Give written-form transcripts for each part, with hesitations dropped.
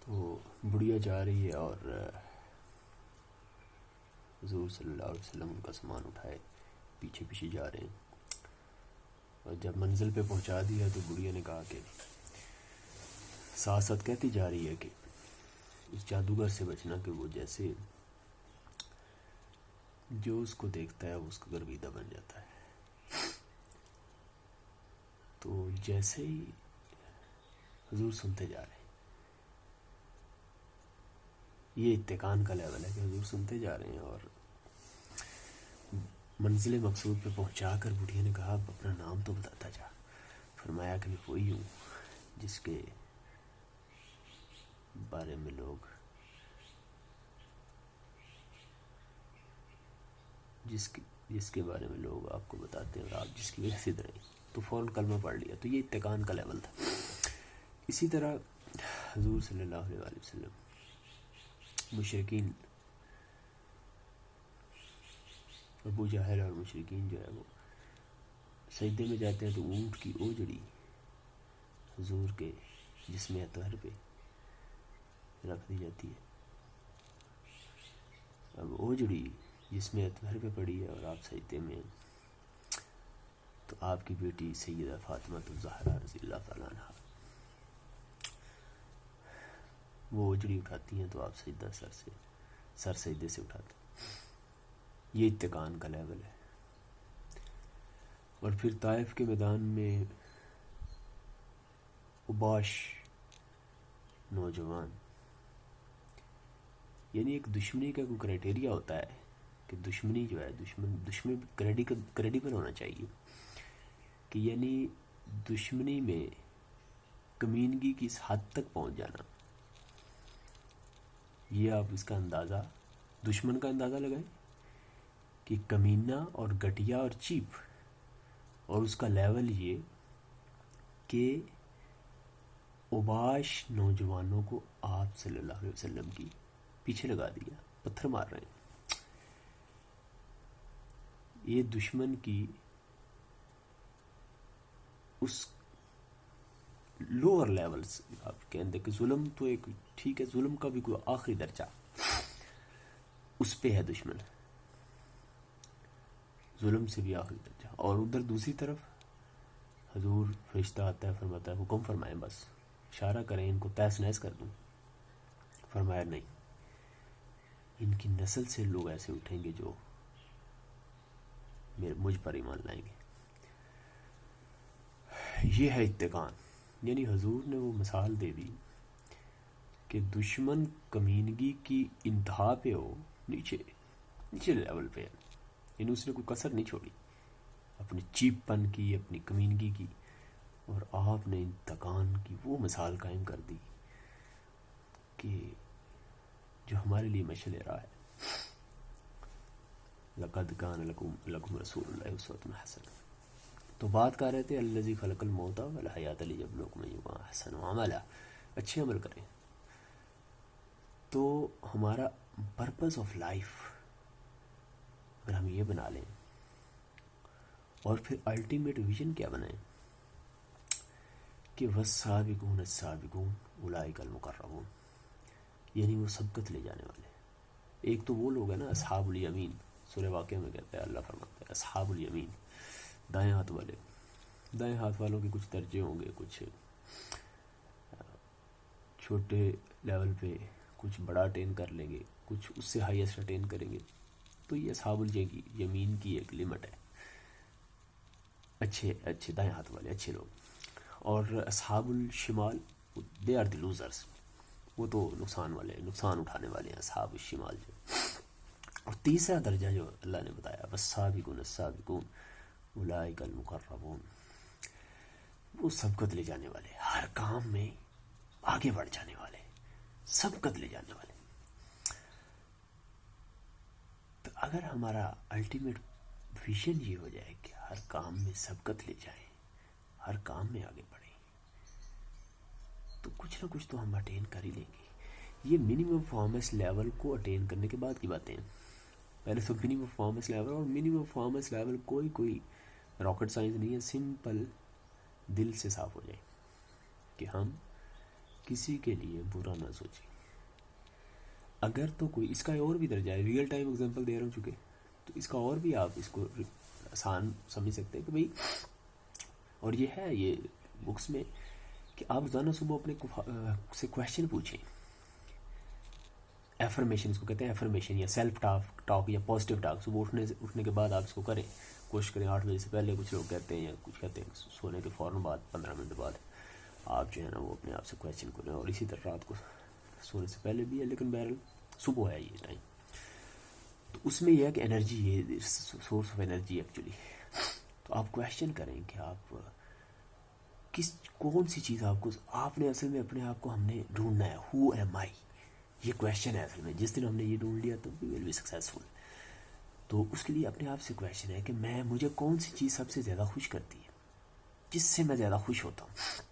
تو بڑھیا جا رہی ہے اور حضور صلی اللہ علیہ وسلم ان کا سامان اٹھائے پیچھے پیچھے جا رہے ہیں. اور جب منزل پہ پہنچا دیا تو بڑھیا نے کہا کہ ساتھ ساتھ کہتی جا رہی ہے کہ اس جادوگر سے بچنا کہ وہ جیسے جو اس کو دیکھتا ہے وہ اس کا گرویدہ بن جاتا ہے. تو جیسے ہی حضور سنتے جا رہے ہیں، یہ اتقان کا لیول ہے کہ حضور سنتے جا رہے ہیں، اور منزل مقصود پہ پہنچا کر بڑھیا نے کہا اپنا نام تو بتاتا جا. فرمایا کہ میں وہی ہوں جس کے بارے میں لوگ جس کے بارے میں لوگ آپ کو بتاتے ہیں اور آپ جس کی وجہ سے ڈریں. تو فوراً کلمہ پڑھ لیا. تو یہ اتقان کا لیول تھا. اسی طرح حضور صلی اللہ علیہ وسلم مشرکین، ابو جہل اور مشرکین جو ہے وہ سجدے میں جاتے ہیں تو اونٹ کی اوجڑی حضور کے جسم اطہر پہ رکھ دی جاتی ہے. اب اوجڑی جسم اطہر پہ پڑی ہے اور آپ سجدے میں ہیں، تو آپ کی بیٹی سیدہ فاطمہ الزہرا رضی اللہ تعالیٰ عنہ وہ اوجڑی اٹھاتی ہیں تو آپ سجدہ سر سجدے سے اٹھاتے ہیں. یہ اتقان کا لیول ہے. اور پھر طائف کے میدان میں اباش نوجوان، یعنی ایک دشمنی کا کوئی کرائٹیریا ہوتا ہے کہ دشمنی جو ہے دشمن کریڈیبل ہونا چاہیے، کہ یعنی دشمنی میں کمینگی کی اس حد تک پہنچ جانا. یہ آپ اس کا اندازہ، دشمن کا اندازہ لگائیں کہ کمینہ اور گھٹیا اور چیپ، اور اس کا لیول یہ کہ اوباش نوجوانوں کو آپ صلی اللہ علیہ وسلم کی پیچھے لگا دیا، پتھر مار رہے ہیں. یہ دشمن کی اس لوور لیولز، آپ کہتے ہیں کہ ظلم تو ایک ٹھیک ہے، ظلم کا بھی کوئی آخری درجہ اس پہ ہے دشمن، ظلم سے بھی آخری درجہ. اور ادھر دوسری طرف حضور فرشتہ آتا ہے، فرماتا ہے حکم فرمائیں، بس اشارہ کریں ان کو تہس نہس کر دوں. فرمایا نہیں، ان کی نسل سے لوگ ایسے اٹھیں گے جو مجھ پر ایمان لائیں گے. یہ ہے اتقان. یعنی حضور نے وہ مثال دے دی کہ دشمن کمینگی کی انتہا پہ ہو، نیچے لیول پہ ہے، یعنی اس نے کوئی کسر نہیں چھوڑی اپنی چیپ پن کی، اپنی کمینگی کی، اور آپ نے انتقام کی وہ مثال قائم کر دی کہ جو ہمارے لیے مشعل راہ ہے. لقد کان لکم رسول اللہ اسوۃ حسنہ. تو بات کر رہے تھے الذی خلق الموت والحیات لیبلوکم ایکم احسن عملا، اچھے عمل کریں. تو ہمارا پرپز آف لائف اگر ہم یہ بنا لیں، اور پھر الٹیمیٹ ویژن کیا بنائیں کہ والسابقون السابقون اولئک المقربون، یعنی وہ سبقت لے جانے والے. ایک تو وہ لوگ ہیں نا اصحاب الیمین، سورہ واقعہ میں کہتا ہے، اللہ فرماتا ہے اصحاب الیمین، دائیں ہاتھ والے. دائیں ہاتھ والوں کے کچھ درجے ہوں گے، کچھ چھوٹے لیول پہ کچھ بڑا اٹین کر لیں گے، کچھ اس سے ہائیسٹ اٹین کریں گے. تو یہ اصحاب الیمین کی ایک لمٹ ہے، اچھے دائیں ہاتھ والے اچھے لوگ. اور اصحاب الشمال دے آر دی لوزرز، وہ تو نقصان اٹھانے والے ہیں اصحاب الشمال جو. اور تیسرا درجہ جو اللہ نے بتایا والسابقون السابقون اولئک المقربون، وہ سبقت لے جانے والے، ہر کام میں آگے بڑھ جانے والے، سبقت لے جانے والے. تو اگر ہمارا الٹیمیٹ ویژن یہ ہو جائے کہ ہر کام میں سبقت لے جائیں، ہر کام میں آگے بڑھیں، تو کچھ نہ کچھ تو ہم اٹین کر ہی لیں گے. یہ منیمم پرفارمنس لیول کو اٹین کرنے کے بعد کی باتیں ہیں. پہلے تو منیمم پرفارمنس لیول، اور منیمم پرفارمنس لیول کوئی راکٹ سائنس نہیں ہے، سمپل دل سے صاف ہو جائے کہ ہم کسی کے لیے برا نہ سوچیں. اگر تو کوئی اس کا اور بھی درجہ ہے, ریئل ٹائم اگزامپل دے رہا ہوں چونکہ, تو اس کا اور بھی آپ اس کو آسان سمجھ سکتے ہیں کہ بھائی, اور یہ ہے یہ بکس میں, کہ آپ روزانہ صبح اپنے سے کویشچن پوچھیں. ایفرمیشن اس کو کہتے ہیں, ایفرمیشن یا سیلف ٹاک یا پازیٹیو ٹاک. صبح اٹھنے کے بعد آپ اس کو کریں, کوشش کریں 8 بجے سے پہلے. کچھ لوگ کہتے ہیں یا کچھ کہتے ہیں سونے کے فوراً بعد 15 منٹ بعد آپ جو ہے نا وہ اپنے آپ سے کویشچن کریں, اور اسی طرح رات کو سونے سے پہلے بھی ہے, لیکن بہرحال صبح ہے یہ ٹائم. تو اس میں یہ ہے کہ انرجی, یہ سورس آف انرجی ایکچولی. تو آپ کویشچن کریں کہ آپ کون سی چیز آپ نے اصل میں اپنے آپ کو ہم نے ڈھونڈنا ہے. ہو ایم آئی, یہ کویشچن ہے اصل میں. جس دن ہم نے یہ ڈھونڈ لیا تو وی ول بی سکسیزفل. تو اس کے لیے اپنے آپ سے کویشچن ہے کہ مجھے کون سی چیز سب سے زیادہ خوش کرتی ہے, جس سے میں زیادہ خوش ہوتا ہوں.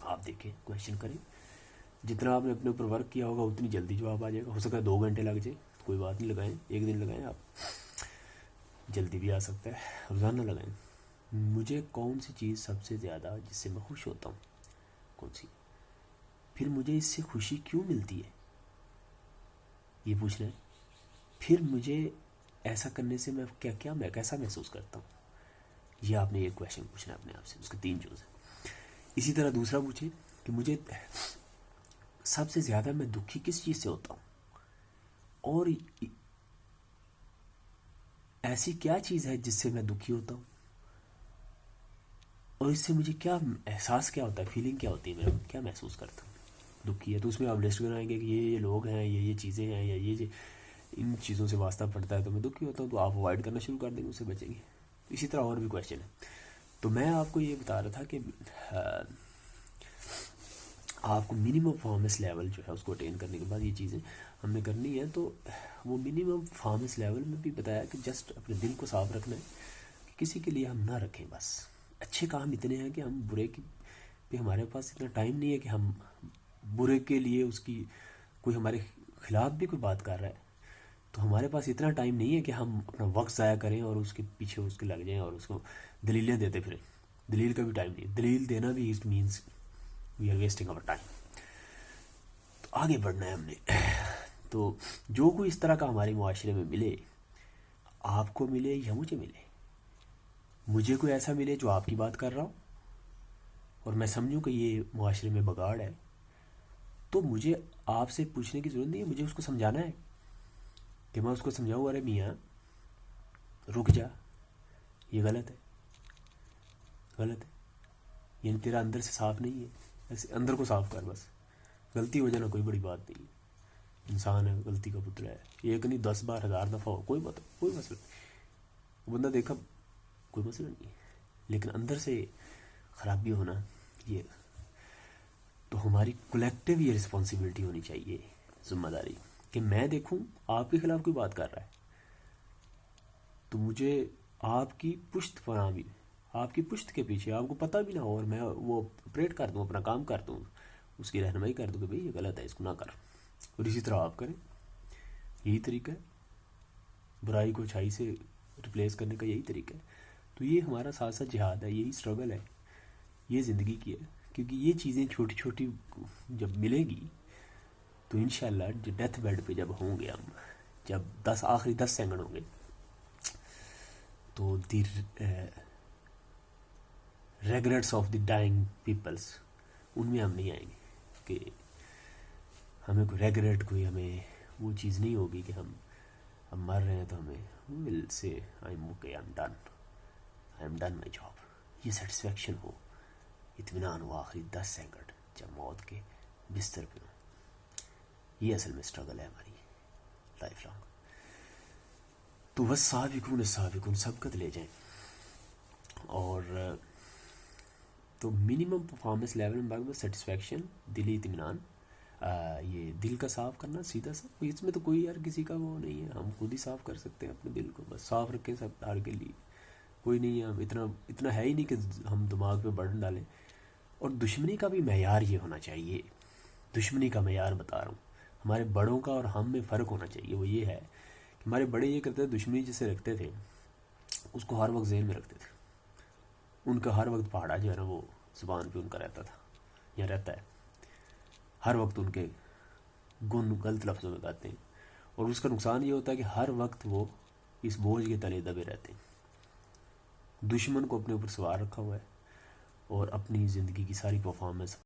آپ دیکھیں, کویشچن کریں. جتنا آپ نے اپنے اوپر ورک کیا ہوگا اتنی جلدی جواب آ جائے گا. ہو سکتا ہے 2 گھنٹے لگ جائے, کوئی بات نہیں, لگائیں 1 دن لگائیں, آپ جلدی بھی آ سکتا ہے. روزانہ لگائیں, مجھے کون سی چیز سب سے زیادہ جس سے میں خوش ہوتا ہوں, کون سی, پھر مجھے اس سے خوشی کیوں ملتی ہے, یہ پوچھنا ہے. پھر مجھے ایسا کرنے سے میں کیسا محسوس کرتا ہوں, یہ آپ نے ایک کویشچن پوچھنا ہے اپنے آپ سے. اس کے 3 جوز ہیں. اسی طرح دوسرا پوچھیں کہ مجھے سب سے زیادہ میں دکھی کس چیز سے ہوتا ہوں, اور ایسی کیا چیز ہے جس سے میں دکھی ہوتا ہوں, اور اس سے مجھے کیا احساس کیا ہوتا ہے, فیلنگ کیا ہوتی ہے, میں کیا محسوس کرتا ہوں دکھی ہے. تو اس میں آپ لسٹ بنائیں گے کہ یہ لوگ ہیں, یہ چیزیں ہیں, یا یہ ان چیزوں سے واسطہ پڑتا ہے تو میں دکھی ہوتا ہوں. تو آپ اوائڈ کرنا شروع کر دیں گے, اس سے بچیں گے. اسی طرح اور بھی کویشچن ہے. تو میں آپ کو یہ بتا رہا تھا کہ آپ کو منیمم فارمس لیول جو ہے اس کو اٹین کرنے کے بعد یہ چیزیں ہم نے کرنی ہے. تو وہ منیمم فارمس لیول میں بھی بتایا کہ جسٹ اپنے دل کو صاف رکھنا ہے, کہ کسی کے لیے ہم نہ رکھیں. بس اچھے کام اتنے ہیں کہ ہم برے کی پہ ہمارے پاس اتنا ٹائم نہیں ہے کہ ہم برے کے لیے اس کی کوئی ہمارے خلاف بھی کوئی بات کر رہا ہے تو ہمارے پاس اتنا ٹائم نہیں ہے کہ ہم اپنا وقت ضائع کریں اور اس کے پیچھے اس کے لگ جائیں اور اس کو دلیلیں دیتے پھریں. دلیل کا بھی ٹائم نہیں, دلیل دینا بھی it means we are wasting our time. تو آگے بڑھنا ہے ہم نے. تو جو کوئی اس طرح کا ہمارے معاشرے میں ملے, آپ کو ملے یا مجھے ملے, مجھے کوئی ایسا ملے جو آپ کی بات کر رہا ہو اور میں سمجھوں کہ یہ معاشرے میں بگاڑ ہے, تو مجھے آپ سے پوچھنے کی ضرورت نہیں ہے, مجھے اس کو سمجھانا ہے. کہ میں اس کو سمجھاؤں, ارے میاں رک جا, یہ غلط ہے, غلط ہے, یعنی تیرا اندر سے صاف نہیں ہے, ایسے اندر کو صاف کر. بس غلطی ہو جانا کوئی بڑی بات نہیں, انسان ہے, غلطی کا پتلا ہے. ایک نہیں 10 بار 1000 دفعہ ہو, کوئی مسئلہ نہیں. بندہ دیکھا کوئی مسئلہ نہیں, لیکن اندر سے خرابی ہونا یہ. تو ہماری کولیکٹیو یہ رسپانسبلٹی ہونی چاہیے, ذمہ داری, کہ میں دیکھوں آپ کے خلاف کوئی بات کر رہا ہے تو مجھے آپ کی پشت پر بھی, آپ کی پشت کے پیچھے آپ کو پتہ بھی نہ ہو, اور میں وہ آپریٹ کر دوں, اپنا کام کر دوں, اس کی رہنمائی کر دوں کہ بھئی یہ غلط ہے, اس کو نہ کر. اور اسی طرح آپ کریں. یہی طریقہ ہے برائی کو اچھائی سے ریپلیس کرنے کا, یہی طریقہ ہے. تو یہ ہمارا ساتھ ساتھ جہاد ہے, یہی اسٹرگل ہے, یہ زندگی کی ہے. کیونکہ یہ چیزیں چھوٹی چھوٹی جب ملے گی تو انشاءاللہ جو ڈیتھ بیڈ پہ جب ہوں گے ہم, جب آخری 10 سیکنڈ ہوں گے, تو the regrets of the dying peoples, ان میں ہم نہیں آئیں گے کہ ہمیں کوئی ریگریٹ, کوئی ہمیں وہ چیز نہیں ہوگی کہ ہم مر رہے ہیں تو ہمیں ول سے I am okay, I am done my job. یہ سیٹسفیکشن ہو, اطمینان ہو آخری 10 سیکنڈ جب موت کے بستر پہ ہوں. یہ اصل میں اسٹرگل ہے ہماری لائف لانگ. تو بس سابقون سبقت لے جائیں. اور تو منیمم پرفارمنس لیول میں سیٹسفیکشن, دلی اطمینان, یہ دل کا صاف کرنا سیدھا سا. اس میں تو کوئی یار کسی کا وہ نہیں ہے, ہم خود ہی صاف کر سکتے ہیں اپنے دل کو. بس صاف رکھیں سب ہر کے لیے, کوئی نہیں ہے. ہم اتنا ہے ہی نہیں کہ ہم دماغ پہ برڈن ڈالیں. اور دشمنی کا بھی معیار یہ ہونا چاہیے, دشمنی کا معیار بتا رہا ہوں, ہمارے بڑوں کا اور ہم میں فرق ہونا چاہیے. وہ یہ ہے کہ ہمارے بڑے یہ کرتے تھے, دشمنی جسے رکھتے تھے اس کو ہر وقت ذہن میں رکھتے تھے. ان کا ہر وقت پہاڑا جو ہے نا وہ زبان پہ ان کا رہتا تھا یا رہتا ہے. ہر وقت ان کے گن غلط لفظوں میں گاتے ہیں، اور اس کا نقصان یہ ہوتا ہے کہ ہر وقت وہ اس بوجھ کے تلے دبے رہتے ہیں، دشمن کو اپنے اوپر سوار رکھا ہوا ہے، اور اپنی زندگی کی ساری پرفارمنس